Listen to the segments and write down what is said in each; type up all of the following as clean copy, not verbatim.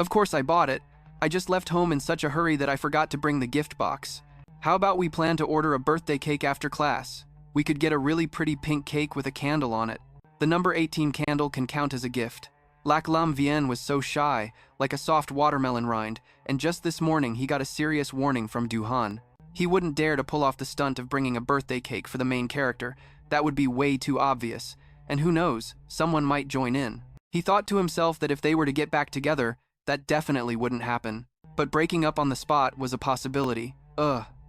Of course I bought it. I just left home in such a hurry that I forgot to bring the gift box. How about we plan to order a birthday cake after class? We could get a really pretty pink cake with a candle on it. The number 18 candle can count as a gift. Lac Lam Vien was so shy, like a soft watermelon rind, and just this morning he got a serious warning from Duhan. He wouldn't dare to pull off the stunt of bringing a birthday cake for the main character. That would be way too obvious. And who knows, someone might join in. He thought to himself that if they were to get back together, that definitely wouldn't happen. But breaking up on the spot was a possibility.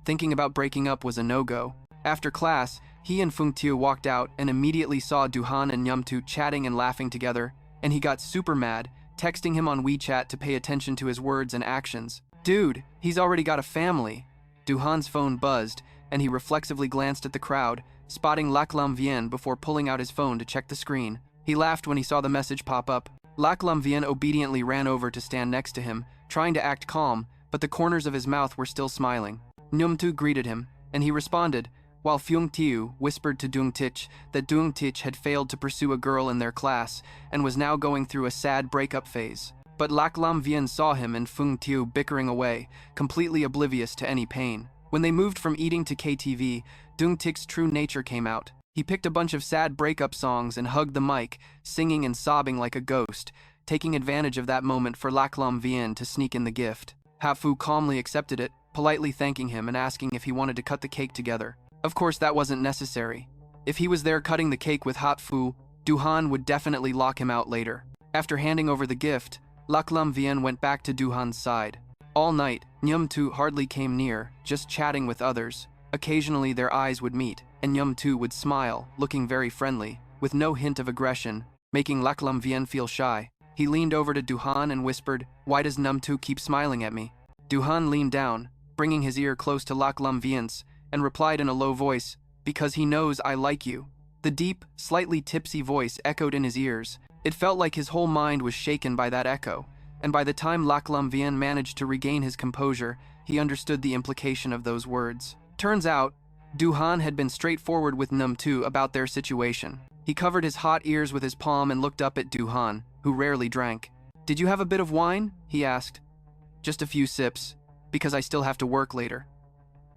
Thinking about breaking up was a no-go. After class, he and Feng Tiu walked out and immediately saw Duhan and Nyumtu chatting and laughing together, and he got super mad, texting him on WeChat to pay attention to his words and actions. Dude, he's already got a family. Duhan's phone buzzed, and he reflexively glanced at the crowd, spotting Lac Lam Vien before pulling out his phone to check the screen. He laughed when he saw the message pop up. Lac Lam Vien obediently ran over to stand next to him, trying to act calm, but the corners of his mouth were still smiling. Nyumtu greeted him, and he responded, while Feng Tiu whispered to Dung Tich that Dung Tich had failed to pursue a girl in their class and was now going through a sad breakup phase. But Lac Lam Vien saw him and Feng Tiu bickering away, completely oblivious to any pain. When they moved from eating to KTV, Dung Tich's true nature came out. He picked a bunch of sad breakup songs and hugged the mic, singing and sobbing like a ghost, taking advantage of that moment for Lac Lam Vien to sneak in the gift. Hafu calmly accepted it, politely thanking him and asking if he wanted to cut the cake together. Of course that wasn't necessary. If he was there cutting the cake with Hat Fu, Duhan would definitely lock him out later. After handing over the gift, Lac Lam Vien went back to Duhan's side. All night, Nyumtu hardly came near, just chatting with others. Occasionally their eyes would meet, and Nyumtu would smile, looking very friendly, with no hint of aggression, making Lac Lam Vien feel shy. He leaned over to Duhan and whispered, "Why does Nyumtu keep smiling at me?" Duhan leaned down, bringing his ear close to Lac Lam Vien's, and replied in a low voice, "Because he knows I like you." The deep, slightly tipsy voice echoed in his ears. It felt like his whole mind was shaken by that echo, and by the time Lac Lam Vien managed to regain his composure, he understood the implication of those words. Turns out, Duhan had been straightforward with Nyumtu about their situation. He covered his hot ears with his palm and looked up at Duhan, who rarely drank. "Did you have a bit of wine?" he asked. "Just a few sips, because I still have to work later."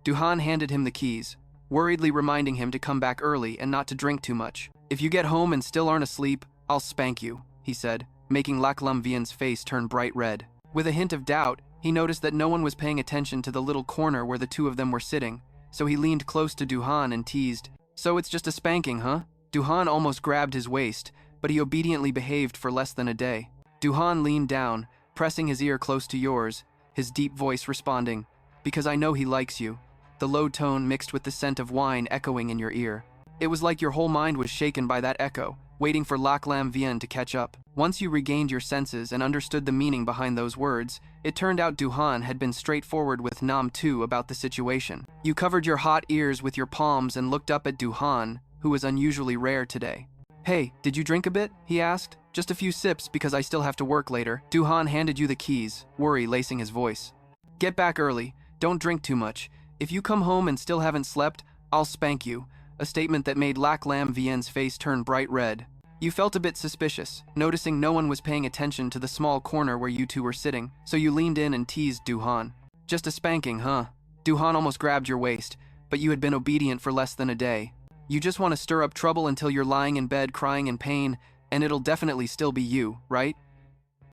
Duhan handed him the keys, worriedly reminding him to come back early and not to drink too much. "If you get home and still aren't asleep, I'll spank you," he said, making Lac Lam Vien's face turn bright red. With a hint of doubt, he noticed that no one was paying attention to the little corner where the two of them were sitting, so he leaned close to Duhan and teased, "So it's just a spanking, huh?" Duhan almost grabbed his waist, but he obediently behaved for less than a day. Duhan leaned down, pressing his ear close to yours, his deep voice responding, "Because I know he likes you." The low tone mixed with the scent of wine echoing in your ear. It was like your whole mind was shaken by that echo, waiting for Lac Lam Vien to catch up. Once you regained your senses and understood the meaning behind those words, it turned out Duhan had been straightforward with Nam Tu about the situation. You covered your hot ears with your palms and looked up at Duhan, who was unusually rare today. "Hey, did you drink a bit?" he asked. "Just a few sips because I still have to work later." Duhan handed you the keys, worry lacing his voice. "Get back early. Don't drink too much. If you come home and still haven't slept, I'll spank you," a statement that made Lac Lam Vien's face turn bright red. You felt a bit suspicious, noticing no one was paying attention to the small corner where you two were sitting, so you leaned in and teased Duhan. "Just a spanking, huh?" Duhan almost grabbed your waist, but you had been obedient for less than a day. "You just want to stir up trouble until you're lying in bed crying in pain, and it'll definitely still be you, right?"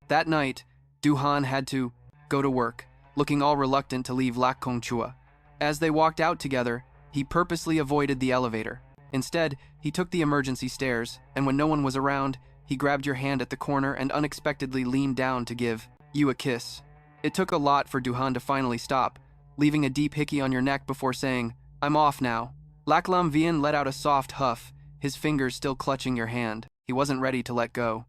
That night, Duhan had to go to work, looking all reluctant to leave Lac Kongchua. As they walked out together, he purposely avoided the elevator. Instead, he took the emergency stairs, and when no one was around, he grabbed your hand at the corner and unexpectedly leaned down to give you a kiss. It took a lot for Duhan to finally stop, leaving a deep hickey on your neck before saying, "I'm off now." Lac Lam Vien let out a soft huff, his fingers still clutching your hand. He wasn't ready to let go.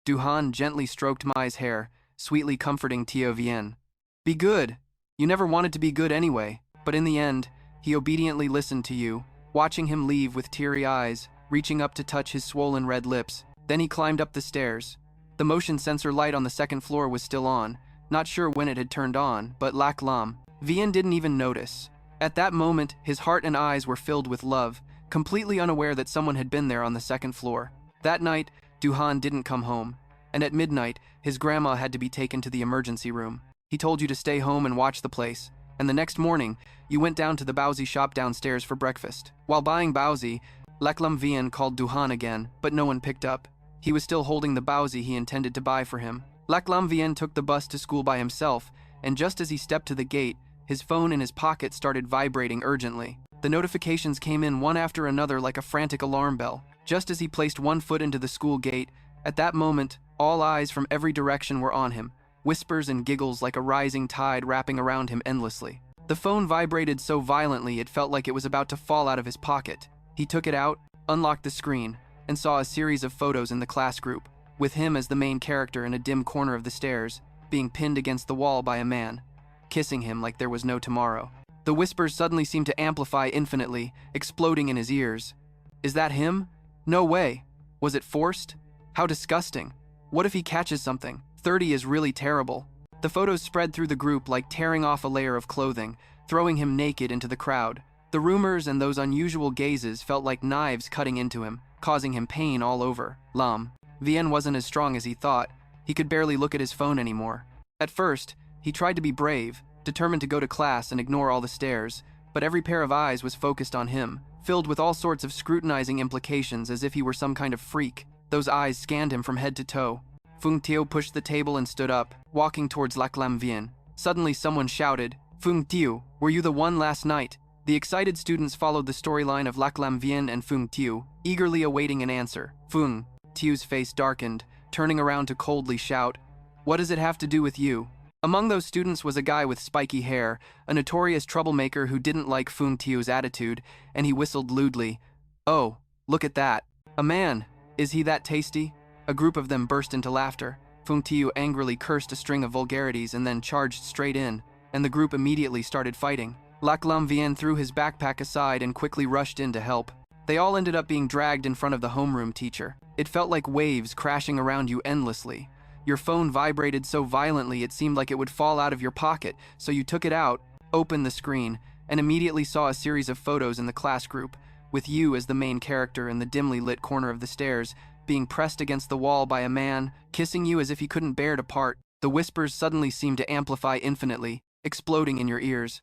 Duhan gently stroked Mai's hair, sweetly comforting Tio Vien. "Be good. You never wanted to be good anyway." But in the end, he obediently listened to you, watching him leave with teary eyes, reaching up to touch his swollen red lips. Then he climbed up the stairs. The motion sensor light on the second floor was still on, not sure when it had turned on, but Lac Lam Vien didn't even notice. At that moment, his heart and eyes were filled with love, completely unaware that someone had been there on the second floor. That night, Duhan didn't come home. and at midnight, his grandma had to be taken to the emergency room. He told you to stay home and watch the place, and the next morning, you went down to the baozi shop downstairs for breakfast. While buying baozi, Lac Lam Vien called Duhan again, but no one picked up. He was still holding the baozi he intended to buy for him. Lac Lam Vien took the bus to school by himself, and just as he stepped to the gate, his phone in his pocket started vibrating urgently. The notifications came in one after another like a frantic alarm bell. Just as he placed one foot into the school gate, at that moment, all eyes from every direction were on him, whispers and giggles like a rising tide wrapping around him endlessly. The phone vibrated so violently it felt like it was about to fall out of his pocket. He took it out, unlocked the screen, and saw a series of photos in the class group, with him as the main character in a dim corner of the stairs, being pinned against the wall by a man, kissing him like there was no tomorrow. The whispers suddenly seemed to amplify infinitely, exploding in his ears. Is that him? No way. Was it forced? How disgusting. What if he catches something? 30 is really terrible. The photos spread through the group like tearing off a layer of clothing, throwing him naked into the crowd. The rumors and those unusual gazes felt like knives cutting into him, causing him pain all over. Lam Vien wasn't as strong as he thought. He could barely look at his phone anymore. At first, he tried to be brave, determined to go to class and ignore all the stares, but every pair of eyes was focused on him, filled with all sorts of scrutinizing implications as if he were some kind of freak. Those eyes scanned him from head to toe. Fung Tio pushed the table and stood up, walking towards Lac Lam Vien. Suddenly someone shouted, Fung Tio, were you the one last night? The excited students followed the storyline of Lac Lam Vien and Fung Tio, eagerly awaiting an answer. Fung Tio's face darkened, turning around to coldly shout, What does it have to do with you? Among those students was a guy with spiky hair, a notorious troublemaker who didn't like Fung Tio's attitude, and he whistled lewdly. Oh, look at that. A man. Is he that tasty? A group of them burst into laughter. Fung Tio angrily cursed a string of vulgarities and then charged straight in, and the group immediately started fighting. Lac Lam Vien threw his backpack aside and quickly rushed in to help. They all ended up being dragged in front of the homeroom teacher. It felt like waves crashing around you endlessly. Your phone vibrated so violently it seemed like it would fall out of your pocket, so you took it out, opened the screen, and immediately saw a series of photos in the class group, with you as the main character in the dimly lit corner of the stairs, being pressed against the wall by a man, kissing you as if he couldn't bear to part. The whispers suddenly seemed to amplify infinitely, exploding in your ears.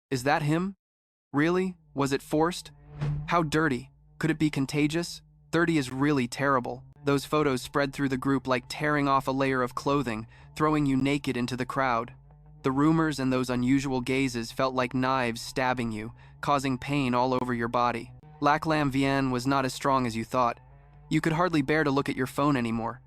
Is that him? Really? Was it forced? How dirty. Could it be contagious? 30 is really terrible. Those photos spread through the group like tearing off a layer of clothing, throwing you naked into the crowd. The rumors and those unusual gazes felt like knives stabbing you, causing pain all over your body. Lac Lam Vien was not as strong as you thought. You could hardly bear to look at your phone anymore.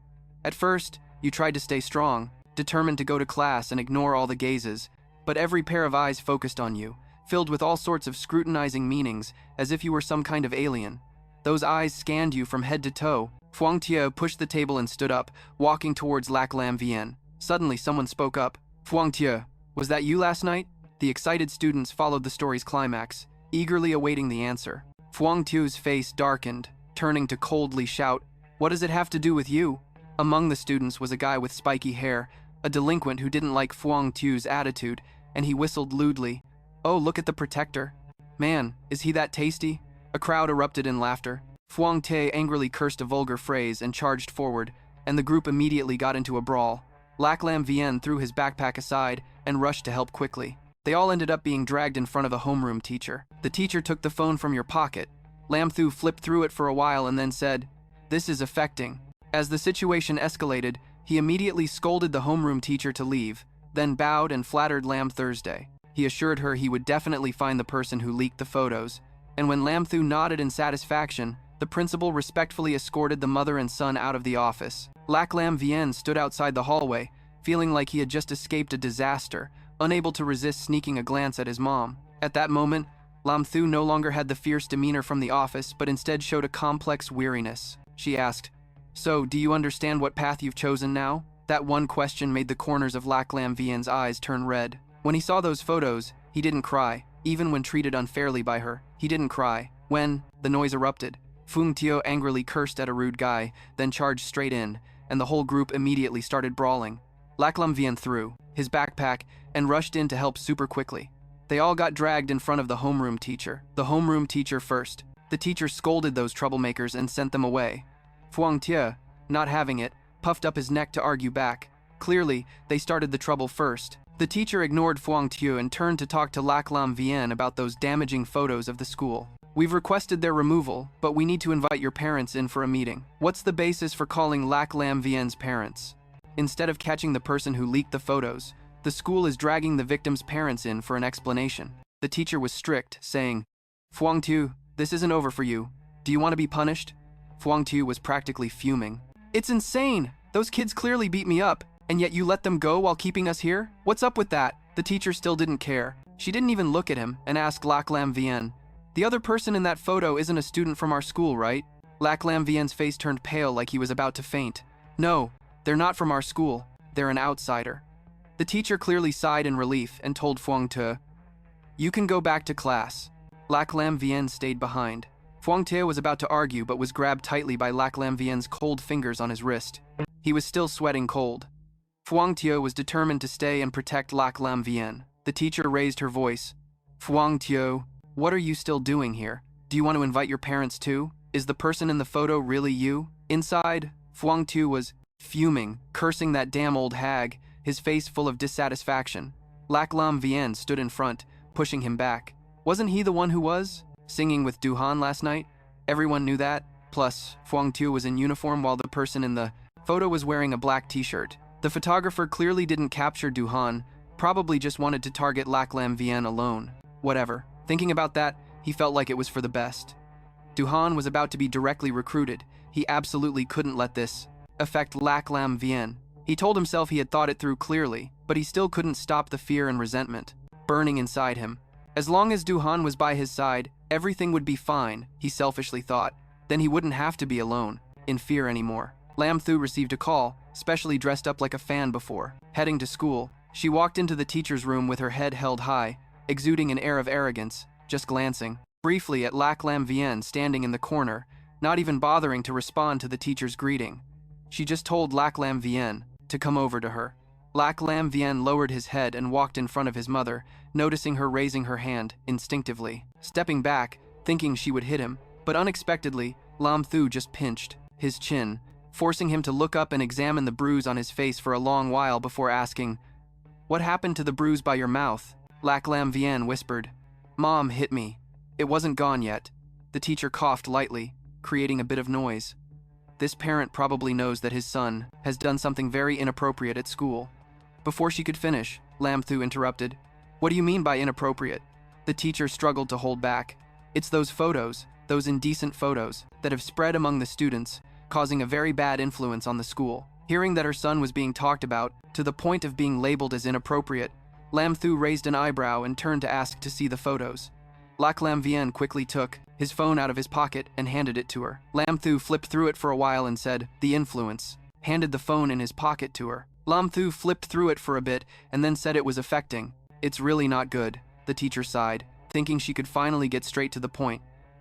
At first, you tried to stay strong, determined to go to class and ignore all the gazes, but every pair of eyes focused on you, filled with all sorts of scrutinizing meanings, as if you were some kind of alien. Those eyes scanned you from head to toe. Fung Tio pushed the table and stood up, walking towards Lac Lam Vien. Suddenly, someone spoke up. Fung Tio, was that you last night? The excited students followed the story's climax, eagerly awaiting the answer. Fung Tio's face darkened, turning to coldly shout, What does it have to do with you? Among the students was a guy with spiky hair, a delinquent who didn't like Fung Tio's attitude, and he whistled lewdly. Oh, look at the protector. Man, is he that tasty? A crowd erupted in laughter. Fung Tio angrily cursed a vulgar phrase and charged forward, and the group immediately got into a brawl. Lac Lam Vien threw his backpack aside and rushed to help quickly. They all ended up being dragged in front of a homeroom teacher. The teacher took the phone from your pocket. Lam Thu flipped through it for a while and then said, This is affecting. As the situation escalated, he immediately scolded the homeroom teacher to leave, then bowed and flattered Lam Thursday. He assured her he would definitely find the person who leaked the photos, and when Lam Thu nodded in satisfaction, the principal respectfully escorted the mother and son out of the office. Lac Lam Vien stood outside the hallway, feeling like he had just escaped a disaster, unable to resist sneaking a glance at his mom. At that moment, Lam Thu no longer had the fierce demeanor from the office, but instead showed a complex weariness. She asked, So, do you understand what path you've chosen now? That one question made the corners of Lac Lam Vien's eyes turn red. When he saw those photos, he didn't cry. Even when treated unfairly by her, he didn't cry. When the noise erupted, Fung Tio angrily cursed at a rude guy, then charged straight in, and the whole group immediately started brawling. Lac Lam Vien threw his backpack and rushed in to help super quickly. They all got dragged in front of the homeroom teacher. The homeroom teacher first. The teacher scolded those troublemakers and sent them away. Fung Tio, not having it, puffed up his neck to argue back. Clearly, they started the trouble first. The teacher ignored Fuang Tiu and turned to talk to Lac Lam Vien about those damaging photos of the school. We've requested their removal, but we need to invite your parents in for a meeting. What's the basis for calling Lac Lam Vien's parents? Instead of catching the person who leaked the photos, the school is dragging the victim's parents in for an explanation. The teacher was strict, saying, Fuang Tiu, this isn't over for you. Do you want to be punished? Fuang Tiu was practically fuming. It's insane! Those kids clearly beat me up, and yet you let them go while keeping us here? What's up with that? The teacher still didn't care. She didn't even look at him and asked Lac Lam Vien, the other person in that photo isn't a student from our school, right? Lac Lam Vien's face turned pale like he was about to faint. No, they're not from our school. They're an outsider. The teacher clearly sighed in relief and told Fuang Te, you can go back to class. Lac Lam Vien stayed behind. Fuang Te was about to argue but was grabbed tightly by Lac Lam Vien's cold fingers on his wrist. He was still sweating cold. Fuang Te was determined to stay and protect Lac Lam Vien. The teacher raised her voice. Fuang Te, what are you still doing here? Do you want to invite your parents too? Is the person in the photo really you? Inside, Fuang Te was fuming, cursing that damn old hag, his face full of dissatisfaction. Lac Lam Vien stood in front, pushing him back. Wasn't he the one who was singing with Duhan last night? Everyone knew that. Plus, Fuang Te was in uniform while the person in the photo was wearing a black t-shirt. The photographer clearly didn't capture Duhan, probably just wanted to target Lac Lam Vien alone. Whatever. Thinking about that, he felt like it was for the best. Duhan was about to be directly recruited. He absolutely couldn't let this affect Lac Lam Vien. He told himself he had thought it through clearly, but he still couldn't stop the fear and resentment burning inside him. As long as Duhan was by his side, everything would be fine, he selfishly thought. Then he wouldn't have to be alone, in fear anymore. Lam Thu received a call, specially dressed up like a fan before. Heading to school, she walked into the teacher's room with her head held high, exuding an air of arrogance, just glancing briefly at Lac Lam Vien standing in the corner, not even bothering to respond to the teacher's greeting. She just told Lac Lam Vien to come over to her. Lac Lam Vien lowered his head and walked in front of his mother, noticing her raising her hand instinctively. Stepping back, thinking she would hit him, but unexpectedly, Lam Thu just pinched his chin, forcing him to look up and examine the bruise on his face for a long while before asking, what happened to the bruise by your mouth? Lac Lam Vien whispered, Mom hit me. It wasn't gone yet. The teacher coughed lightly, creating a bit of noise. This parent probably knows that his son has done something very inappropriate at school. Before she could finish, Lam Thu interrupted. What do you mean by inappropriate? The teacher struggled to hold back. It's those photos, those indecent photos, that have spread among the students, causing a very bad influence on the school. Hearing that her son was being talked about, to the point of being labeled as inappropriate, Lam Thu raised an eyebrow and turned to ask to see the photos. Lac Lam Vien quickly took his phone out of his pocket and handed it to her. Lam Thu flipped through it for a while and said, the influence, handed the phone in his pocket to her. Lam Thu flipped through it for a bit and then said it was affecting. It's really not good, the teacher sighed, thinking she could finally get straight to the point.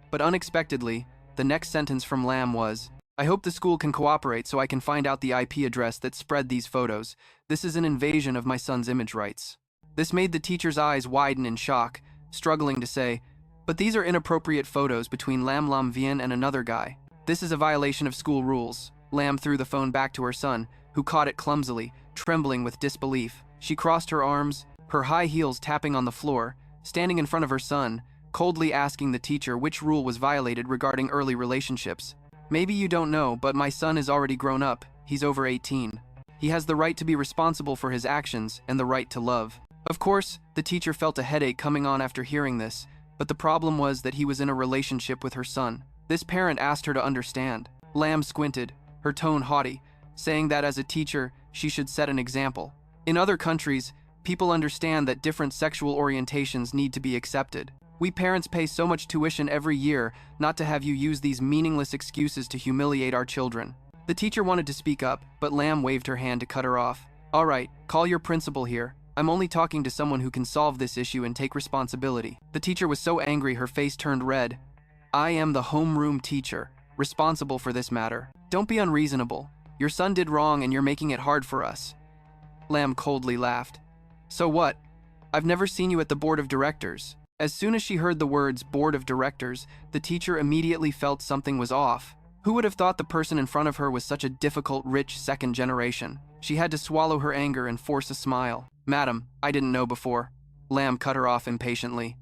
But unexpectedly, the next sentence from Lam was, I hope the school can cooperate so I can find out the IP address that spread these photos. This is an invasion of my son's image rights. This made the teacher's eyes widen in shock, struggling to say, but these are inappropriate photos between Lam Vien and another guy. This is a violation of school rules. Lam threw the phone back to her son, who caught it clumsily, trembling with disbelief. She crossed her arms, her high heels tapping on the floor, standing in front of her son, coldly asking the teacher which rule was violated regarding early relationships. Maybe you don't know, but my son is already grown up. He's over 18. He has the right to be responsible for his actions and the right to love. Of course, the teacher felt a headache coming on after hearing this, but the problem was that he was in a relationship with her son. This parent asked her to understand. Lam squinted, her tone haughty, saying that as a teacher, she should set an example. In other countries, people understand that different sexual orientations need to be accepted. We parents pay so much tuition every year not to have you use these meaningless excuses to humiliate our children. The teacher wanted to speak up, but Lam waved her hand to cut her off. All right, call your principal here. I'm only talking to someone who can solve this issue and take responsibility. The teacher was so angry her face turned red. I am the homeroom teacher, responsible for this matter. Don't be unreasonable. Your son did wrong and you're making it hard for us. Lam coldly laughed. So what? I've never seen you at the board of directors. As soon as she heard the words board of directors, the teacher immediately felt something was off. Who would have thought the person in front of her was such a difficult, rich second generation? She had to swallow her anger and force a smile. Madam, I didn't know before. Lam cut her off impatiently.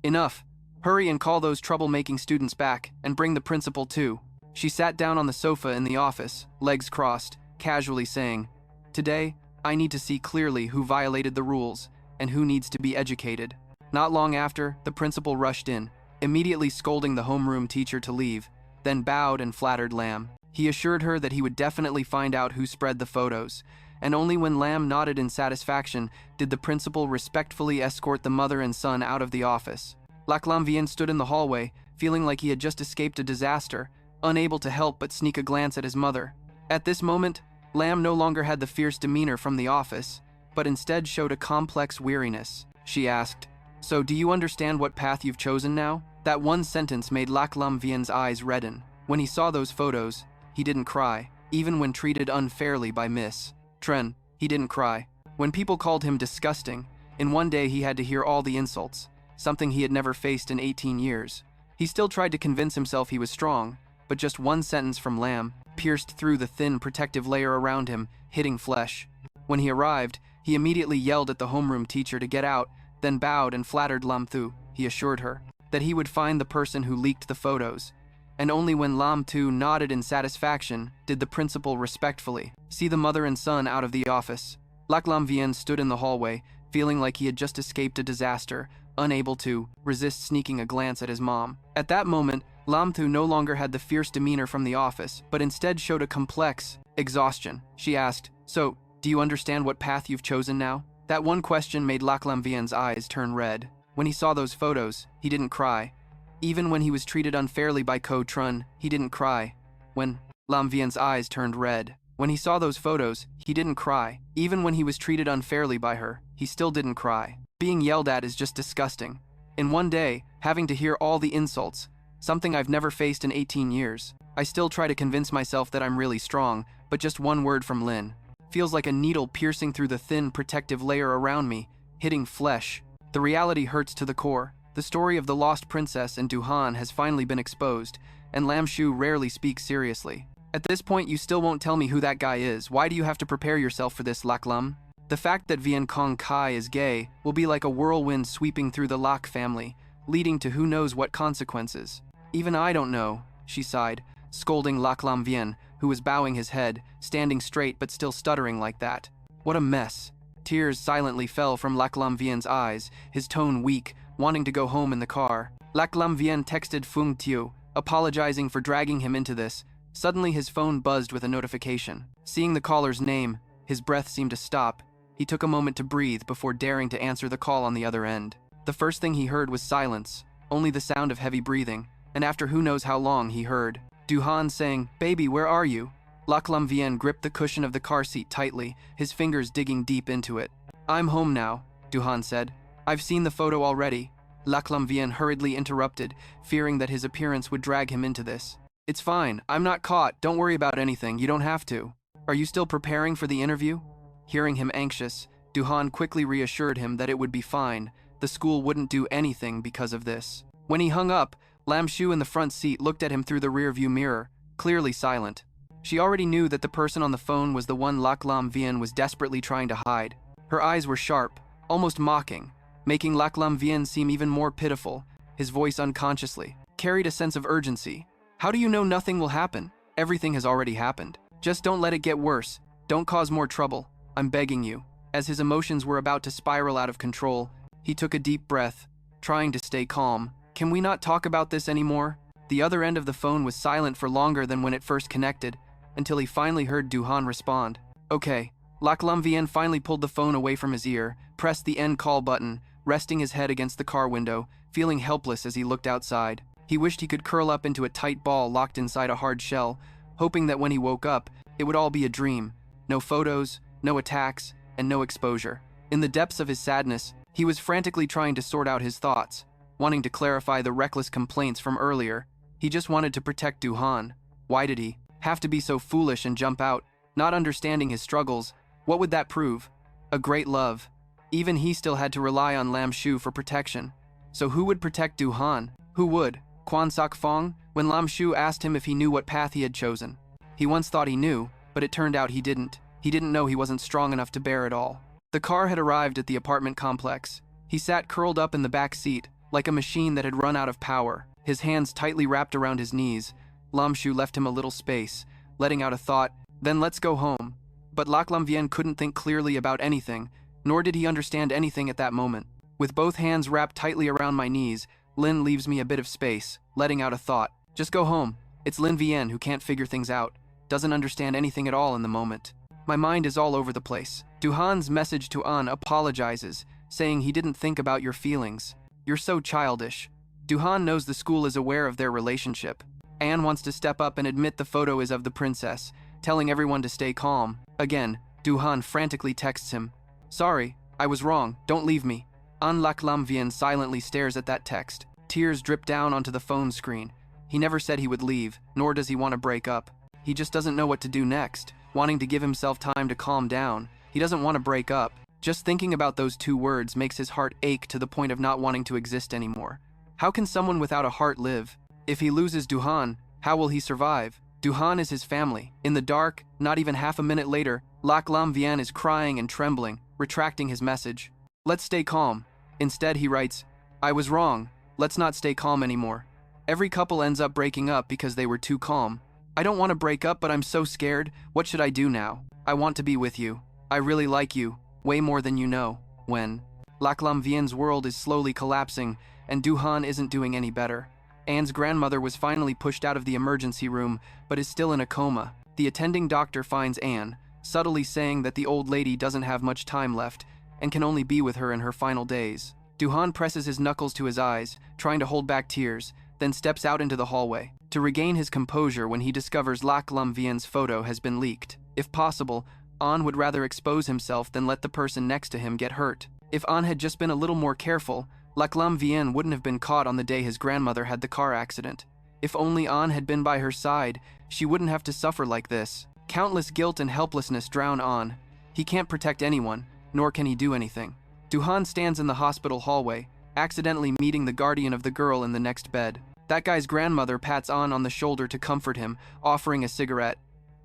Enough. Hurry and call those troublemaking students back, and bring the principal too. She sat down on the sofa in the office, legs crossed, casually saying, Today, I need to see clearly who violated the rules, and who needs to be educated. Not long after, the principal rushed in, immediately scolding the homeroom teacher to leave, then bowed and flattered Lam. He assured her that he would definitely find out who spread the photos, and only when Lam nodded in satisfaction did the principal respectfully escort the mother and son out of the office. Lam Vian stood in the hallway, feeling like he had just escaped a disaster, unable to help but sneak a glance at his mother. At this moment, Lam no longer had the fierce demeanor from the office, but instead showed a complex weariness. She asked, So do you understand what path you've chosen now? That one sentence made Lam Vian's eyes redden. When he saw those photos, he didn't cry, even when treated unfairly by Miss Tren. He didn't cry. When people called him disgusting, in one day he had to hear all the insults, something he had never faced in 18 years. He still tried to convince himself he was strong, but just one sentence from Lam pierced through the thin protective layer around him, hitting flesh. When he arrived, he immediately yelled at the homeroom teacher to get out, then bowed and flattered Lam Thu. He assured her that he would find the person who leaked the photos, and only when Lam Thu nodded in satisfaction did the principal respectfully see the mother and son out of the office. Lam Vian stood in the hallway, feeling like he had just escaped a disaster, unable to resist sneaking a glance at his mom. At that moment, Lam Thu no longer had the fierce demeanor from the office, but instead showed a complex exhaustion. She asked, So, do you understand what path you've chosen now? That one question made Lam Vian's eyes turn red. When he saw those photos, he didn't cry. Even when he was treated unfairly by Ko Trun, he didn't cry. When Lam Vian's eyes turned red. When he saw those photos, he didn't cry. Even when he was treated unfairly by her, he still didn't cry. Being yelled at is just disgusting. In one day, having to hear all the insults, something I've never faced in 18 years. I still try to convince myself that I'm really strong, but just one word from Lin feels like a needle piercing through the thin protective layer around me, hitting flesh. The reality hurts to the core. The story of the lost princess and Duhan has finally been exposed, and Lam Shu rarely speaks seriously. At this point, you still won't tell me who that guy is. Why do you have to prepare yourself for this, Lam? The fact that Vian Kong Kai is gay will be like a whirlwind sweeping through the Lak family, leading to who knows what consequences. Even I don't know, she sighed, scolding Lam Vian, who was bowing his head, standing straight but still stuttering like that. What a mess. Tears silently fell from Lam Vian's eyes, his tone weak, wanting to go home in the car. Lam Vian texted Fung Tiu, apologizing for dragging him into this. Suddenly his phone buzzed with a notification. Seeing the caller's name, his breath seemed to stop. He took a moment to breathe before daring to answer the call on the other end. The first thing he heard was silence, only the sound of heavy breathing, and after who knows how long he heard Duhan saying, Baby, where are you? Lam Vian gripped the cushion of the car seat tightly, his fingers digging deep into it. I'm home now, Duhan said. I've seen the photo already. Lam Vian hurriedly interrupted, fearing that his appearance would drag him into this. It's fine, I'm not caught, don't worry about anything, you don't have to. Are you still preparing for the interview? Hearing him anxious, Duhan quickly reassured him that it would be fine, the school wouldn't do anything because of this. When he hung up, Lam Shu in the front seat looked at him through the rearview mirror, clearly silent. She already knew that the person on the phone was the one Lam Vian was desperately trying to hide. Her eyes were sharp, almost mocking, making Lam Vian seem even more pitiful. His voice unconsciously carried a sense of urgency. How do you know nothing will happen? Everything has already happened. Just don't let it get worse. Don't cause more trouble. I'm begging you. As his emotions were about to spiral out of control, he took a deep breath, trying to stay calm. Can we not talk about this anymore? The other end of the phone was silent for longer than when it first connected, until he finally heard Duhan respond. Okay. Lam Vian finally pulled the phone away from his ear, pressed the end call button, resting his head against the car window, feeling helpless as he looked outside. He wished he could curl up into a tight ball locked inside a hard shell, hoping that when he woke up, it would all be a dream. No photos, no attacks, and no exposure. In the depths of his sadness, he was frantically trying to sort out his thoughts, wanting to clarify the reckless complaints from earlier. He just wanted to protect Duhan. Why did he have to be so foolish and jump out, not understanding his struggles? What would that prove? A great love. Even he still had to rely on Lam Shu for protection. So who would protect Duhan? Who would? Quan Sak Fong? when Lam Shu asked him if he knew what path he had chosen. He once thought he knew, but it turned out he didn't. He didn't know he wasn't strong enough to bear it all. The car had arrived at the apartment complex. He sat curled up in the back seat, like a machine that had run out of power, his hands tightly wrapped around his knees. Lam Shu left him a little space, letting out a thought, "Then let's go home." But Lac Lam Vien couldn't think clearly about anything, nor did he understand anything at that moment. With both hands wrapped tightly around my knees, Lin leaves me a bit of space, letting out a thought. Just go home. It's Lin Vien who can't figure things out, doesn't understand anything at all in the moment. My mind is all over the place. Duhan's message to An apologizes, saying he didn't think about your feelings. You're so childish. Duhan knows the school is aware of their relationship. An wants to step up and admit the photo is of the princess, telling everyone to stay calm. Again, Duhan frantically texts him. Sorry, I was wrong, don't leave me. An Lac Lam Vien silently stares at that text. Tears drip down onto the phone screen. He never said he would leave, nor does he want to break up. He just doesn't know what to do next, wanting to give himself time to calm down. He doesn't want to break up. Just thinking about those two words makes his heart ache to the point of not wanting to exist anymore. How can someone without a heart live? If he loses Duhan, how will he survive? Duhan is his family. In the dark, not even half a minute later, Lac Lam Vien is crying and trembling, retracting his message. Let's stay calm. Instead, he writes, I was wrong. Let's not stay calm anymore. Every couple ends up breaking up because they were too calm. I don't want to break up, but I'm so scared. What should I do now? I want to be with you. I really like you, way more than you know. When Lac Lam Vien's world is slowly collapsing, and Duhan isn't doing any better. Anne's grandmother was finally pushed out of the emergency room, but is still in a coma. The attending doctor finds Anne, subtly saying that the old lady doesn't have much time left, and can only be with her in her final days. Duhan presses his knuckles to his eyes, trying to hold back tears, then steps out into the hallway, to regain his composure when he discovers Lac Lam Vien's photo has been leaked. If possible, An would rather expose himself than let the person next to him get hurt. If An had just been a little more careful, Lac Lam Vien wouldn't have been caught on the day his grandmother had the car accident. If only An had been by her side, she wouldn't have to suffer like this. Countless guilt and helplessness drown An. He can't protect anyone, nor can he do anything. Duhan stands in the hospital hallway, accidentally meeting the guardian of the girl in the next bed. That guy's grandmother pats An on the shoulder to comfort him, offering a cigarette.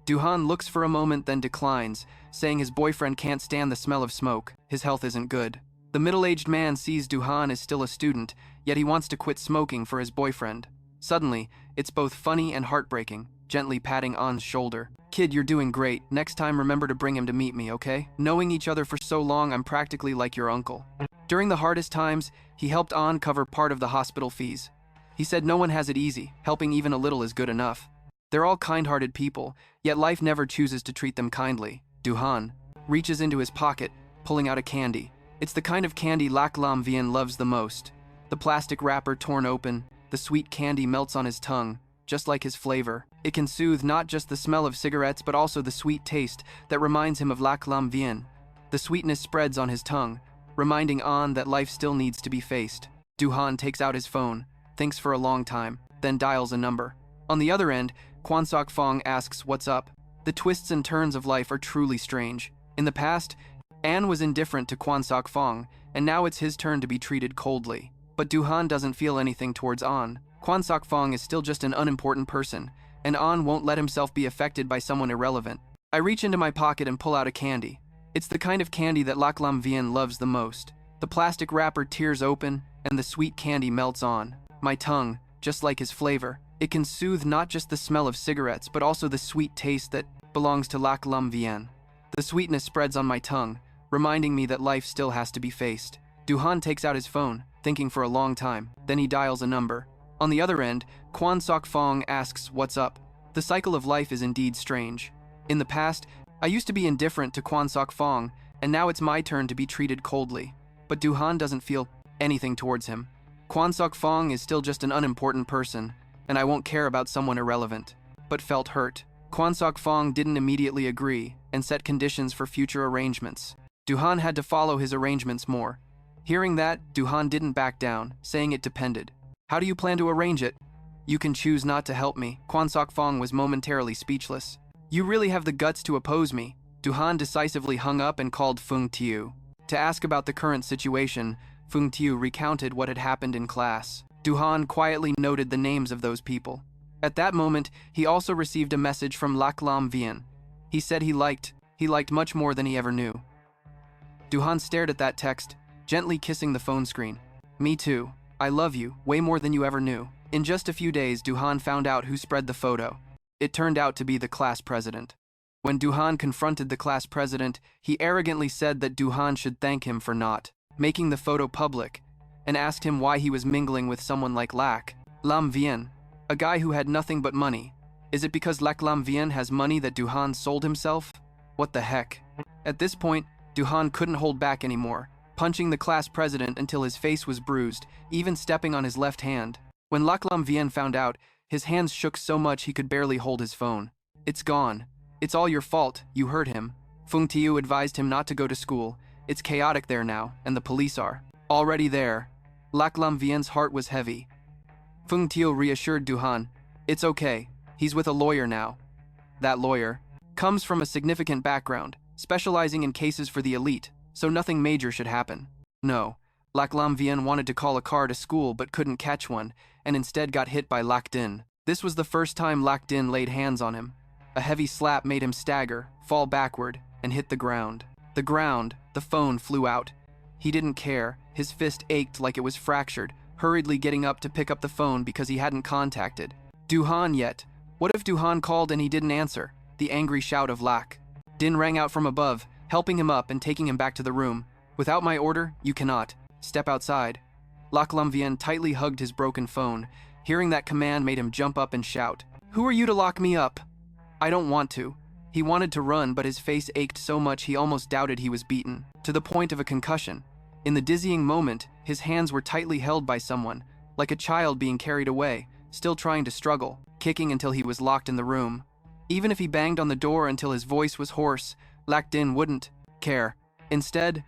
Duhan looks for a moment then declines, saying his boyfriend can't stand the smell of smoke. His health isn't good. The middle-aged man sees Duhan is still a student, yet he wants to quit smoking for his boyfriend. Suddenly, it's both funny and heartbreaking, gently patting An's shoulder. Kid, you're doing great. Next time remember to bring him to meet me, okay? Knowing each other for so long, I'm practically like your uncle. During the hardest times, he helped An cover part of the hospital fees. He said no one has it easy, helping even a little is good enough. They're all kind-hearted people, yet life never chooses to treat them kindly. Duhan reaches into his pocket, pulling out a candy. It's the kind of candy Lac Lam Vien loves the most. The plastic wrapper torn open, the sweet candy melts on his tongue, just like his flavor. It can soothe not just the smell of cigarettes but also the sweet taste that reminds him of Lac Lam Vien. The sweetness spreads on his tongue, reminding An that life still needs to be faced. Duhan takes out his phone, thinks for a long time, then dials a number. On the other end, Kwansok Fong asks what's up. The twists and turns of life are truly strange. In the past, An was indifferent to Kwansok Fong, and now it's his turn to be treated coldly. But Duhan doesn't feel anything towards An. Kwansok Fong is still just an unimportant person, and An won't let himself be affected by someone irrelevant. I reach into my pocket and pull out a candy. It's the kind of candy that Lac Lam Vien loves the most. The plastic wrapper tears open, and the sweet candy melts on my tongue, just like his flavor. It can soothe not just the smell of cigarettes, but also the sweet taste that belongs to Lac Lam Vien. The sweetness spreads on my tongue, reminding me that life still has to be faced. Duhan takes out his phone, thinking for a long time. Then he dials a number. On the other end, Kwan Sok Fong asks what's up. The cycle of life is indeed strange. In the past, I used to be indifferent to Kwan Sok Fong, and now it's my turn to be treated coldly. But Duhan doesn't feel anything towards him. Kwan Sok Fong is still just an unimportant person, and I won't care about someone irrelevant. But felt hurt. Kwan Sok Fong didn't immediately agree and set conditions for future arrangements. Duhan had to follow his arrangements more. Hearing that, Duhan didn't back down, saying it depended. How do you plan to arrange it? You can choose not to help me. Kwan Sok Fong was momentarily speechless. You really have the guts to oppose me. Duhan decisively hung up and called Feng Tiu. To ask about the current situation, Feng Tiu recounted what had happened in class. Duhan quietly noted the names of those people. At that moment, he also received a message from Lac Lam Vien. He said he liked much more than he ever knew. Duhan stared at that text, gently kissing the phone screen. Me too. I love you, way more than you ever knew. In just a few days, Duhan found out who spread the photo. It turned out to be the class president. When Duhan confronted the class president, he arrogantly said that Duhan should thank him for not making the photo public, and asked him why he was mingling with someone like Lac Lam Vien, a guy who had nothing but money. Is it because Lac Lam Vien has money that Duhan sold himself? What the heck? At this point, Duhan couldn't hold back anymore, punching the class president until his face was bruised, even stepping on his left hand. When Lac Lam Vien found out, his hands shook so much he could barely hold his phone. It's gone. It's all your fault, you heard him. Fung Tiu advised him not to go to school. It's chaotic there now, and the police are already there. Lac Lam Vien's heart was heavy. Fung Tiu reassured Duhan, it's okay, he's with a lawyer now. That lawyer comes from a significant background, specializing in cases for the elite, so nothing major should happen. No, Lac Lam Vien wanted to call a car to school but couldn't catch one, and instead got hit by Lac Din. This was the first time Lac Din laid hands on him. A heavy slap made him stagger, fall backward, and hit the ground. The phone flew out. He didn't care, his fist ached like it was fractured, hurriedly getting up to pick up the phone because he hadn't contacted Duhan yet. What if Duhan called and he didn't answer? The angry shout of Lac Din rang out from above, helping him up and taking him back to the room. Without my order, you cannot. Step outside. Lac Lam Vien tightly hugged his broken phone. Hearing that command made him jump up and shout, "Who are you to lock me up?" I don't want to. He wanted to run, but his face ached so much he almost doubted he was beaten, to the point of a concussion. In the dizzying moment, his hands were tightly held by someone, like a child being carried away, still trying to struggle, kicking until he was locked in the room. Even if he banged on the door until his voice was hoarse, Lac Din wouldn't care. Instead,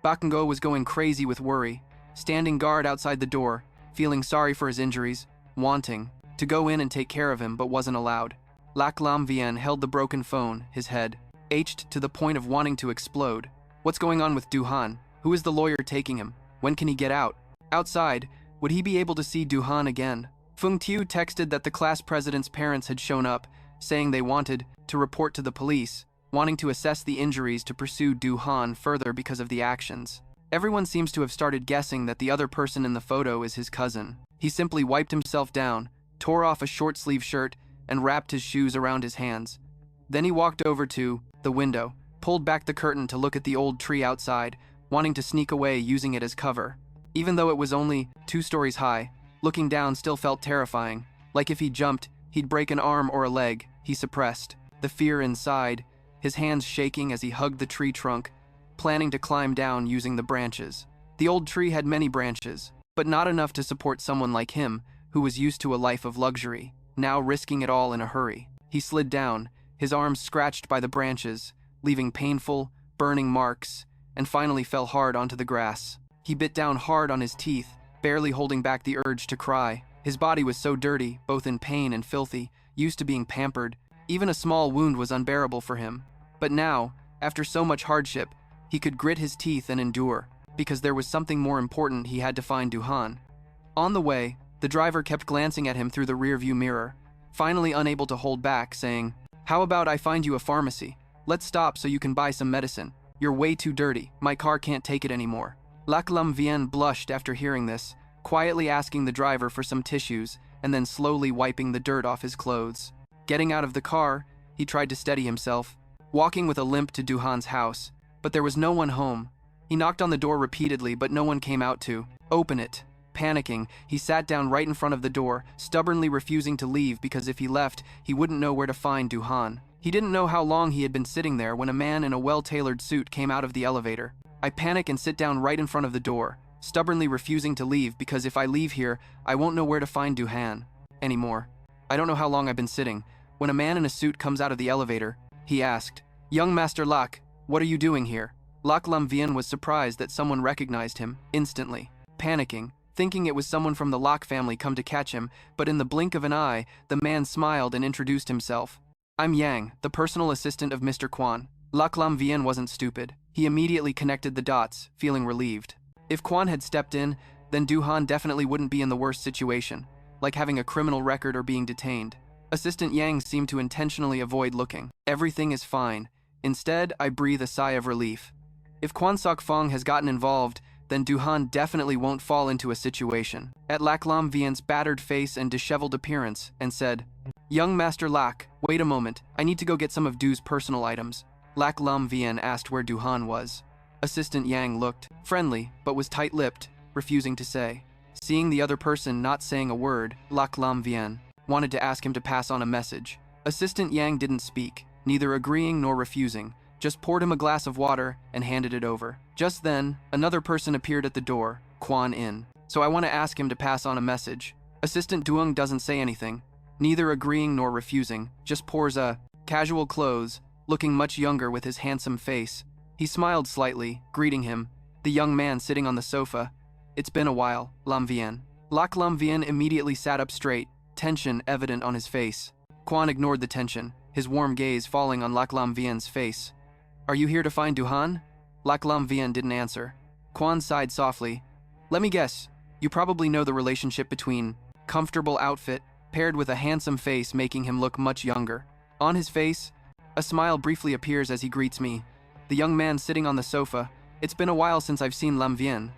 Bakengo was going crazy with worry, standing guard outside the door, feeling sorry for his injuries, wanting to go in and take care of him but wasn't allowed. Lac Lam Vien held the broken phone, his head ached to the point of wanting to explode. What's going on with Duhan? Who is the lawyer taking him? When can he get out? Outside, would he be able to see Duhan again? Fung Tiu texted that the class president's parents had shown up, saying they wanted to report to the police, wanting to assess the injuries to pursue Duhan further because of the actions. Everyone seems to have started guessing that the other person in the photo is his cousin. He simply wiped himself down, tore off a short-sleeve shirt, and wrapped his shoes around his hands. Then he walked over to the window, pulled back the curtain to look at the old tree outside, wanting to sneak away using it as cover. Even though it was only 2 stories high, looking down still felt terrifying. Like if he jumped, he'd break an arm or a leg. He suppressed the fear inside, his hands shaking as he hugged the tree trunk, planning to climb down using the branches. The old tree had many branches, but not enough to support someone like him, who was used to a life of luxury, now risking it all in a hurry. He slid down, his arms scratched by the branches, leaving painful, burning marks, and finally fell hard onto the grass. He bit down hard on his teeth, barely holding back the urge to cry. His body was so dirty, both in pain and filthy, used to being pampered. Even a small wound was unbearable for him. But now, after so much hardship, he could grit his teeth and endure, because there was something more important. He had to find Duhan. On the way, the driver kept glancing at him through the rearview mirror, finally unable to hold back, saying, "How about I find you a pharmacy? Let's stop so you can buy some medicine. You're way too dirty. My car can't take it anymore." Lac Lam Vien blushed after hearing this, quietly asking the driver for some tissues and then slowly wiping the dirt off his clothes. Getting out of the car, he tried to steady himself, walking with a limp to Duhan's house, but there was no one home. He knocked on the door repeatedly, but no one came out to open it. Panicking, he sat down right in front of the door, stubbornly refusing to leave because if he left, he wouldn't know where to find Duhan. He didn't know how long he had been sitting there when a man in a well-tailored suit came out of the elevator. I panic and sit down right in front of the door, stubbornly refusing to leave because if I leave here, I won't know where to find Duhan anymore. I don't know how long I've been sitting. When a man in a suit comes out of the elevator, he asked, "Young Master Lac, what are you doing here?" Lac Lam Vien was surprised that someone recognized him, instantly. Panicking, thinking it was someone from the Lac family come to catch him, but in the blink of an eye, the man smiled and introduced himself. "I'm Yang, the personal assistant of Mr. Quan." Lac Lam Vien wasn't stupid. He immediately connected the dots, feeling relieved. If Quan had stepped in, then Duhan definitely wouldn't be in the worst situation. like having a criminal record or being detained. Assistant Yang seemed to intentionally avoid looking. Everything is fine. Instead, I breathe a sigh of relief. If Quan Sok Fong has gotten involved, then Duhan definitely won't fall into a situation. At Lac Lam Vien's battered face and disheveled appearance, and said, "Young Master Lac, wait a moment, I need to go get some of Du's personal items." Lac Lam Vien asked where Duhan was. Assistant Yang looked friendly, but was tight-lipped, refusing to say. Seeing the other person not saying a word, Lac Lam Vien wanted to ask him to pass on a message. Assistant Yang didn't speak, neither agreeing nor refusing, just poured him a glass of water and handed it over. Just then, another person appeared at the door, Quan In. "So I want to ask him to pass on a message." Assistant Duong doesn't say anything, neither agreeing nor refusing, just pours casual clothes, looking much younger with his handsome face. He smiled slightly, greeting him, the young man sitting on the sofa. "It's been a while, Lam Vien." Lac Lam Vien immediately sat up straight, tension evident on his face. Quan ignored the tension, his warm gaze falling on Lac Lam Vien's face. "Are you here to find Duhan?" Lac Lam Vien didn't answer. Quan sighed softly. "Let me guess, you probably know the relationship between comfortable outfit paired with a handsome face making him look much younger." On his face, a smile briefly appears as he greets me. The young man sitting on the sofa, "It's been a while since I've seen Lam Vien."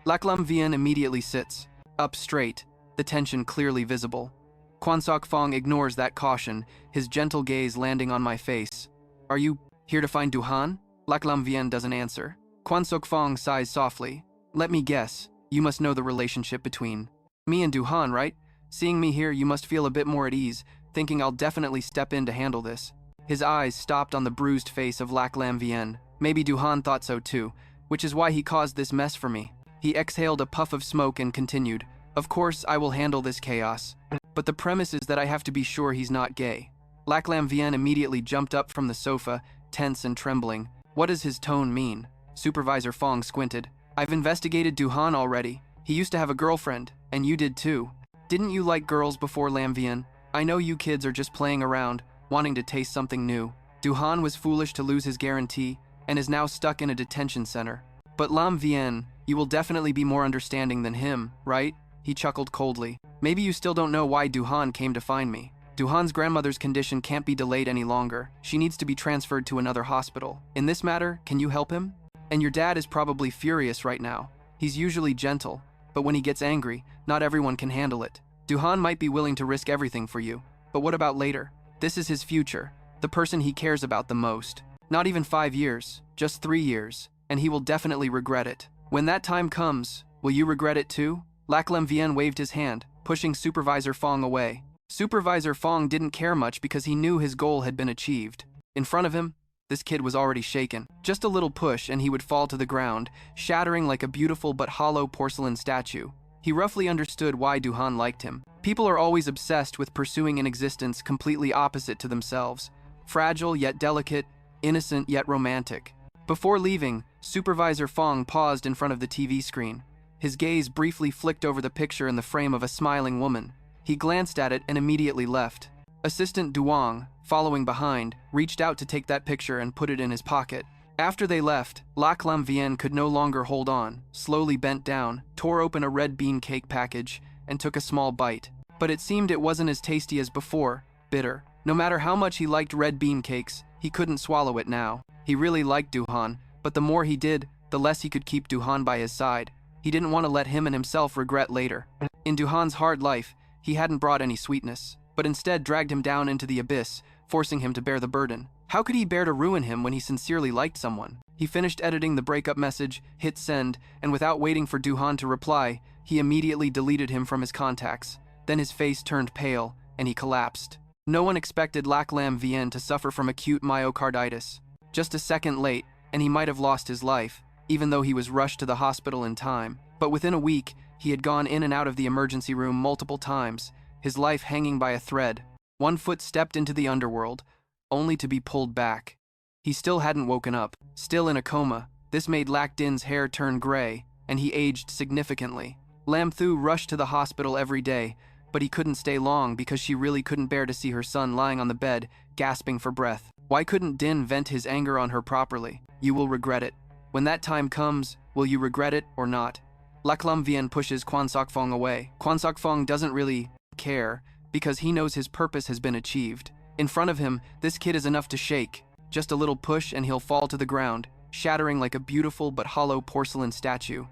Lac Lam Vien immediately sits up straight, the tension clearly visible. Quan Sok Fong ignores that caution, his gentle gaze landing on my face. "Are you here to find Duhan?" Lac Lam Vien doesn't answer. Quan Sok Fong sighs softly. "Let me guess, you must know the relationship between me and Duhan, right? Seeing me here, you must feel a bit more at ease, thinking I'll definitely step in to handle this." His eyes stopped on the bruised face of Lac Lam Vien. Maybe Duhan thought so too, which is why he caused this mess for me. He exhaled a puff of smoke and continued, "Of course I will handle this chaos, but the premise is that I have to be sure he's not gay." Lac Lam Vien immediately jumped up from the sofa, tense and trembling. "What does his tone mean?" Supervisor Fong squinted. "I've investigated Duhan already. He used to have a girlfriend, and you did too. Didn't you like girls before, Lam Vien? I know you kids are just playing around, wanting to taste something new. Duhan was foolish to lose his guarantee, and is now stuck in a detention center. But Lam Vien, you will definitely be more understanding than him, right?" He chuckled coldly. "Maybe you still don't know why Duhan came to find me. Duhan's grandmother's condition can't be delayed any longer. She needs to be transferred to another hospital. In this matter, can you help him? And your dad is probably furious right now. He's usually gentle, but when he gets angry, not everyone can handle it. Duhan might be willing to risk everything for you, but what about later? This is his future, the person he cares about the most. Not even 5 years, just 3 years, and he will definitely regret it. When that time comes, will you regret it too?" Lac Lam Vien waved his hand, pushing Supervisor Fong away. Supervisor Fong didn't care much because he knew his goal had been achieved. In front of him, this kid was already shaken. Just a little push and he would fall to the ground, shattering like a beautiful but hollow porcelain statue. He roughly understood why Duhan liked him. People are always obsessed with pursuing an existence completely opposite to themselves. Fragile yet delicate, innocent yet romantic. Before leaving, Supervisor Fong paused in front of the TV screen. His gaze briefly flicked over the picture in the frame of a smiling woman. He glanced at it and immediately left. Assistant Duong, following behind, reached out to take that picture and put it in his pocket. After they left, Lac Lam Vien could no longer hold on, slowly bent down, tore open a red bean cake package, and took a small bite. But it seemed it wasn't as tasty as before, bitter. No matter how much he liked red bean cakes, he couldn't swallow it now. He really liked Duhan, but the more he did, the less he could keep Duhan by his side. He didn't want to let him and himself regret later. In Duhan's hard life, he hadn't brought any sweetness, but instead dragged him down into the abyss, forcing him to bear the burden. How could he bear to ruin him when he sincerely liked someone? He finished editing the breakup message, hit send, and without waiting for Duhan to reply, he immediately deleted him from his contacts. Then his face turned pale, and he collapsed. No one expected Lac Lam Vien to suffer from acute myocarditis. Just a second late, and he might have lost his life, even though he was rushed to the hospital in time. But within a week, he had gone in and out of the emergency room multiple times, his life hanging by a thread. One foot stepped into the underworld, only to be pulled back. He still hadn't woken up, still in a coma. This made Lac Din's hair turn gray, and he aged significantly. Lam Thu rushed to the hospital every day, but he couldn't stay long because she really couldn't bear to see her son lying on the bed, gasping for breath. Why couldn't Din vent his anger on her properly? "You will regret it. When that time comes, will you regret it or not?" Lac Lam Vien pushes Quan Sok Fong away. Quan Sok Fong doesn't really care, because he knows his purpose has been achieved. In front of him, this kid is enough to shake. Just a little push and he'll fall to the ground, shattering like a beautiful but hollow porcelain statue.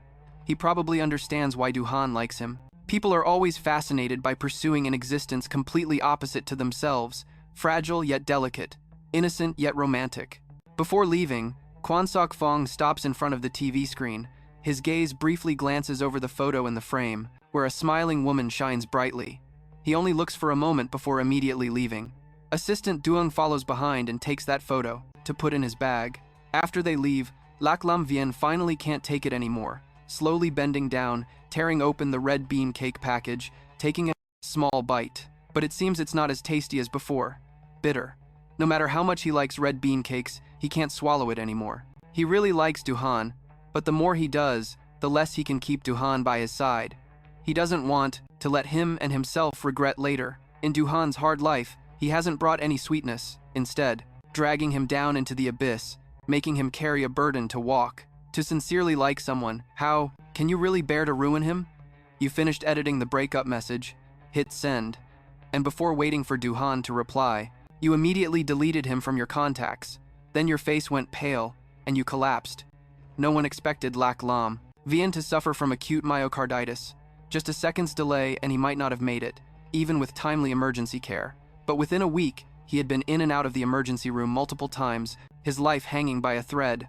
He probably understands why Du-han likes him. People are always fascinated by pursuing an existence completely opposite to themselves, fragile yet delicate, innocent yet romantic. Before leaving, Kwan Sok-fong stops in front of the TV screen. His gaze briefly glances over the photo in the frame, where a smiling woman shines brightly. He only looks for a moment before immediately leaving. Assistant Duong follows behind and takes that photo to put in his bag. After they leave, Lac Lam Vien finally can't take it anymore, slowly bending down, tearing open the red bean cake package, taking a small bite. But it seems it's not as tasty as before. Bitter. No matter how much he likes red bean cakes, he can't swallow it anymore. He really likes Du-han, but the more he does, the less he can keep Du-han by his side. He doesn't want to let him and himself regret later. In Du-han's hard life, he hasn't brought any sweetness, instead, dragging him down into the abyss, making him carry a burden to walk. To sincerely like someone, how can you really bear to ruin him? You finished editing the breakup message, hit send, and before waiting for Du-han to reply, you immediately deleted him from your contacts. Then your face went pale, and you collapsed. No one expected Lac Lam Vien to suffer from acute myocarditis. Just a second's delay and he might not have made it, even with timely emergency care. But within a week, he had been in and out of the emergency room multiple times, his life hanging by a thread.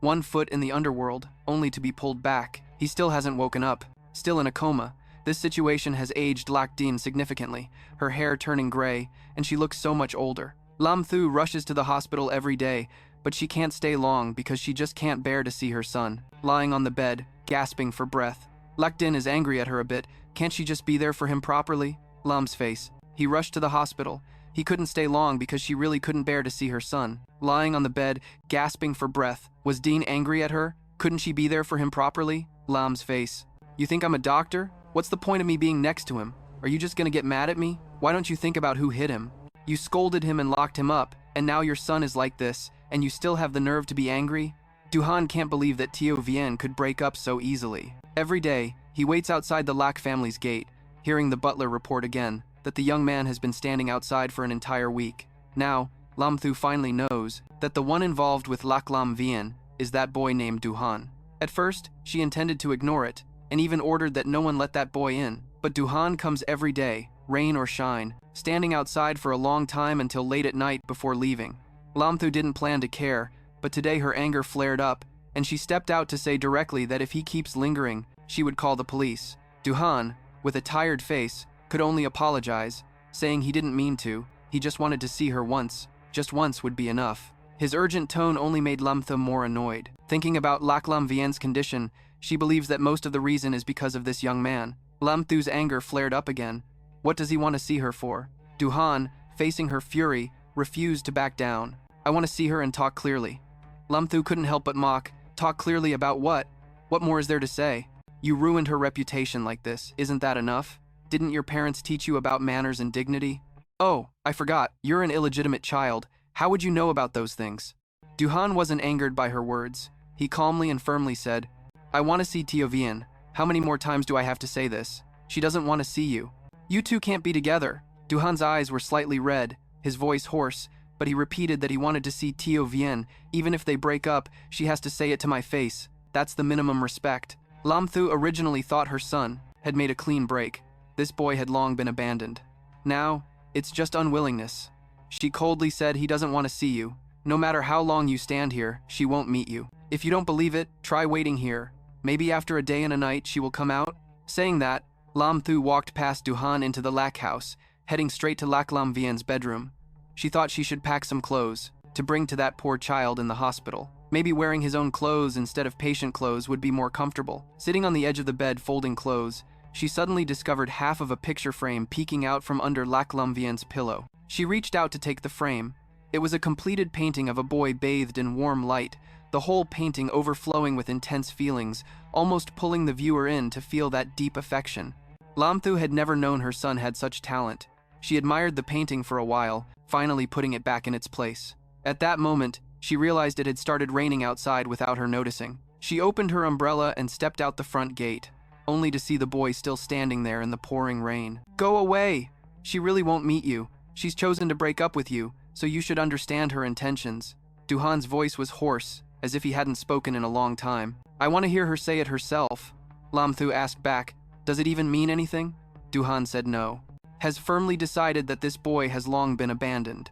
1 foot in the underworld, only to be pulled back. He still hasn't woken up, still in a coma. This situation has aged Lac Dien significantly, her hair turning gray, and she looks so much older. Lam Thu rushes to the hospital every day, but she can't stay long because she just can't bear to see her son, lying on the bed, gasping for breath. Lac Dien is angry at her a bit. Can't she just be there for him properly? Lam's face. He rushed to the hospital. He couldn't stay long because she really couldn't bear to see her son, lying on the bed, gasping for breath. Was Dean angry at her? Couldn't she be there for him properly? Lam's face. You think I'm a doctor? What's the point of me being next to him? Are you just gonna get mad at me? Why don't you think about who hit him? You scolded him and locked him up, and now your son is like this, and you still have the nerve to be angry? Du-han can't believe that Tio Vien could break up so easily. Every day, he waits outside the Lac family's gate, hearing the butler report again that the young man has been standing outside for an entire week. Now, Lam Thu finally knows that the one involved with Lac Lam Vien is that boy named Du-han. At first, she intended to ignore it, and even ordered that no one let that boy in. But Du-han comes every day, rain or shine, standing outside for a long time until late at night before leaving. Lam Thu didn't plan to care, but today her anger flared up, and she stepped out to say directly that if he keeps lingering, she would call the police. Du-han, with a tired face, could only apologize, saying he didn't mean to, he just wanted to see her once. Just once would be enough. His urgent tone only made Lam Thu more annoyed. Thinking about Lac Lam Vien's condition, she believes that most of the reason is because of this young man. Lam Thu's anger flared up again. What does he want to see her for? Du-han, facing her fury, refused to back down. I want to see her and talk clearly. Lam Thu couldn't help but mock. Talk clearly about what? What more is there to say? You ruined her reputation like this. Isn't that enough? Didn't your parents teach you about manners and dignity? Oh, I forgot. You're an illegitimate child. How would you know about those things? Du-han wasn't angered by her words. He calmly and firmly said, I want to see Tio Vien. How many more times do I have to say this? She doesn't want to see you. You two can't be together. Du-han's eyes were slightly red, his voice hoarse, but he repeated that he wanted to see Tio Vien. Even if they break up, she has to say it to my face. That's the minimum respect. Lam Thu originally thought her son had made a clean break. This boy had long been abandoned. Now, it's just unwillingness. She coldly said he doesn't want to see you. No matter how long you stand here, she won't meet you. If you don't believe it, try waiting here. Maybe after a day and a night, she will come out. Saying that, Lam Thu walked past Du-han into the Lac house, heading straight to Lac Lam Vien's bedroom. She thought she should pack some clothes to bring to that poor child in the hospital. Maybe wearing his own clothes instead of patient clothes would be more comfortable. Sitting on the edge of the bed folding clothes, she suddenly discovered half of a picture frame peeking out from under Lac Lam Vien's pillow. She reached out to take the frame. It was a completed painting of a boy bathed in warm light, the whole painting overflowing with intense feelings, almost pulling the viewer in to feel that deep affection. Lam Thu had never known her son had such talent. She admired the painting for a while, finally putting it back in its place. At that moment, she realized it had started raining outside without her noticing. She opened her umbrella and stepped out the front gate. only to see the boy still standing there in the pouring rain. Go away! She really won't meet you. She's chosen to break up with you, so you should understand her intentions. Duhan's voice was hoarse, as if he hadn't spoken in a long time. I want to hear her say it herself. Lam Thu asked back, does it even mean anything? Duhan said no. Has firmly decided that this boy has long been abandoned.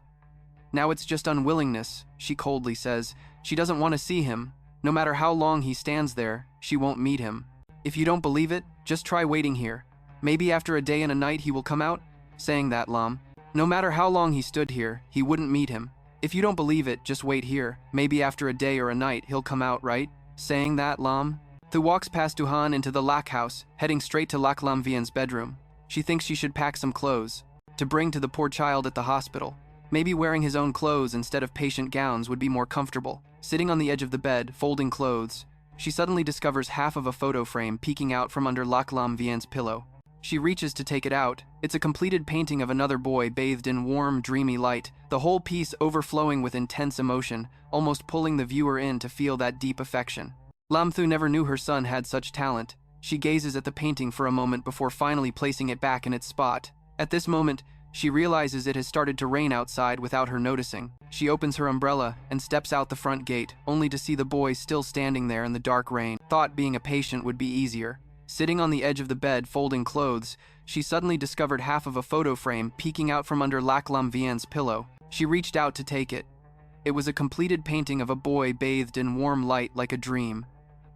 Now it's just unwillingness, she coldly says. She doesn't want to see him. No matter how long he stands there, she won't meet him. If you don't believe it, just try waiting here. Maybe after a day and a night he will come out? Saying that, Lam. No matter how long he stood here, he wouldn't meet him. If you don't believe it, just wait here. Maybe after a day or a night he'll come out, right? Saying that, Lam. Thu walks past Duhan into the Lac house, heading straight to Lac Lam Vien's bedroom. She thinks she should pack some clothes to bring to the poor child at the hospital. Maybe wearing his own clothes instead of patient gowns would be more comfortable. Sitting on the edge of the bed, folding clothes, she suddenly discovers half of a photo frame peeking out from under Lac Lam Vien's pillow. She reaches to take it out. It's a completed painting of another boy bathed in warm, dreamy light, the whole piece overflowing with intense emotion, almost pulling the viewer in to feel that deep affection. Lam Thu never knew her son had such talent. She gazes at the painting for a moment before finally placing it back in its spot. At this moment, she realizes it has started to rain outside without her noticing. She opens her umbrella and steps out the front gate, only to see the boy still standing there in the dark rain. Thought being a patient would be easier. Sitting on the edge of the bed folding clothes, she suddenly discovered half of a photo frame peeking out from under Lac Lam Vien's pillow. She reached out to take it. It was a completed painting of a boy bathed in warm light like a dream.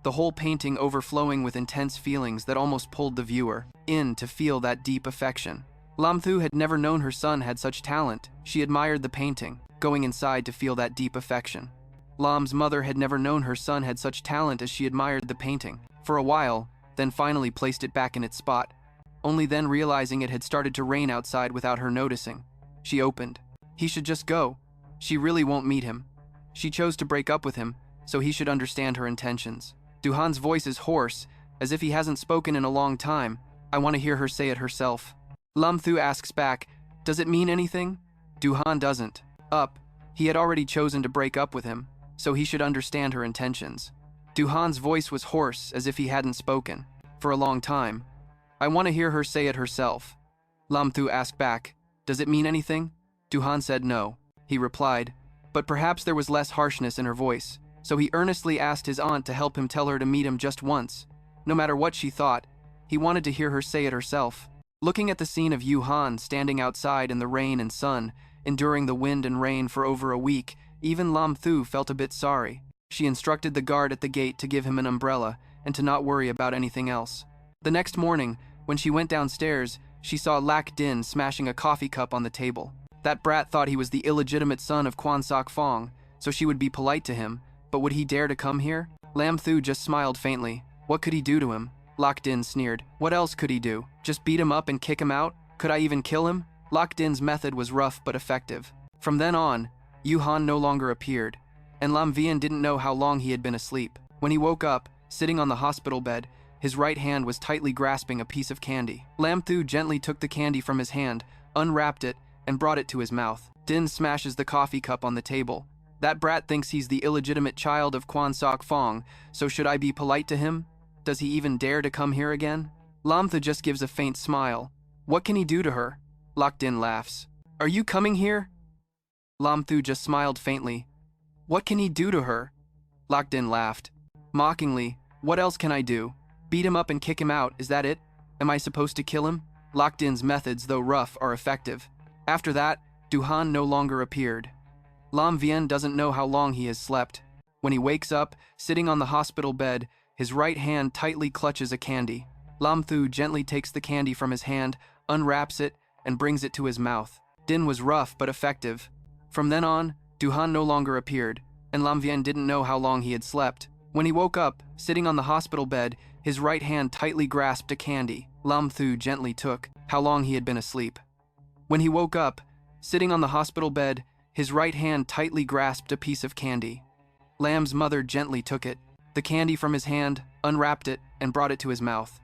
The whole painting overflowing with intense feelings that almost pulled the viewer in to feel that deep affection. Lam Thu had never known her son had such talent. She admired the painting, going inside to feel that deep affection. Lam's mother had never known her son had such talent as she admired the painting. For a while, then finally placed it back in its spot, only then realizing it had started to rain outside without her noticing. She opened. He should just go. She really won't meet him. She chose to break up with him, so he should understand her intentions. Duhan's voice is hoarse, as if he hasn't spoken in a long time. I want to hear her say it herself. Lam Thu asks back, does it mean anything? Duhan doesn't. He had already chosen to break up with him, so he should understand her intentions. Duhan's voice was hoarse, as if he hadn't spoken for a long time. I want to hear her say it herself. Lam Thu asked back, does it mean anything? Duhan said no. He replied, but perhaps there was less harshness in her voice, so he earnestly asked his aunt to help him tell her to meet him just once. No matter what she thought, he wanted to hear her say it herself. Looking at the scene of Yu Han standing outside in the rain and sun, enduring the wind and rain for over a week, even Lam Thu felt a bit sorry. She instructed the guard at the gate to give him an umbrella and to not worry about anything else. The next morning, when she went downstairs, she saw Lac Din smashing a coffee cup on the table. That brat thought he was the illegitimate son of Quan Sok Fong, so she would be polite to him, but would he dare to come here? Lam Thu just smiled faintly. What could he do to him? Lac Din sneered. What else could he do? Just beat him up and kick him out? Could I even kill him? Lac Din's method was rough but effective. From then on, Yu Han no longer appeared, and Lam Vien didn't know how long he had been asleep. When he woke up, sitting on the hospital bed, his right hand was tightly grasping a piece of candy. Lam Thu gently took the candy from his hand, unwrapped it, and brought it to his mouth. Din smashes the coffee cup on the table. That brat thinks he's the illegitimate child of Quan Sok Fong, so should I be polite to him? Does he even dare to come here again? Lam Thu just gives a faint smile. What can he do to her? Lac Din laughs. Are you coming here? Lam Thu just smiled faintly. What can he do to her? Lac Din laughed. Mockingly, what else can I do? Beat him up and kick him out, is that it? Am I supposed to kill him? Lac Din's methods, though rough, are effective. After that, Duhan no longer appeared. Lam Vien doesn't know how long he has slept. When he wakes up, sitting on the hospital bed, his right hand tightly clutches a candy. Lam Thu gently takes the candy from his hand, unwraps it, and brings it to his mouth. Din was rough but effective. From then on, Duhan no longer appeared, and Lam Vien didn't know how long he had slept. When he woke up, sitting on the hospital bed, his right hand tightly grasped a candy. Lam Thu gently took how long he had been asleep. When he woke up, sitting on the hospital bed, his right hand tightly grasped a piece of candy. Lam's mother gently took it, the candy from his hand, unwrapped it, and brought it to his mouth.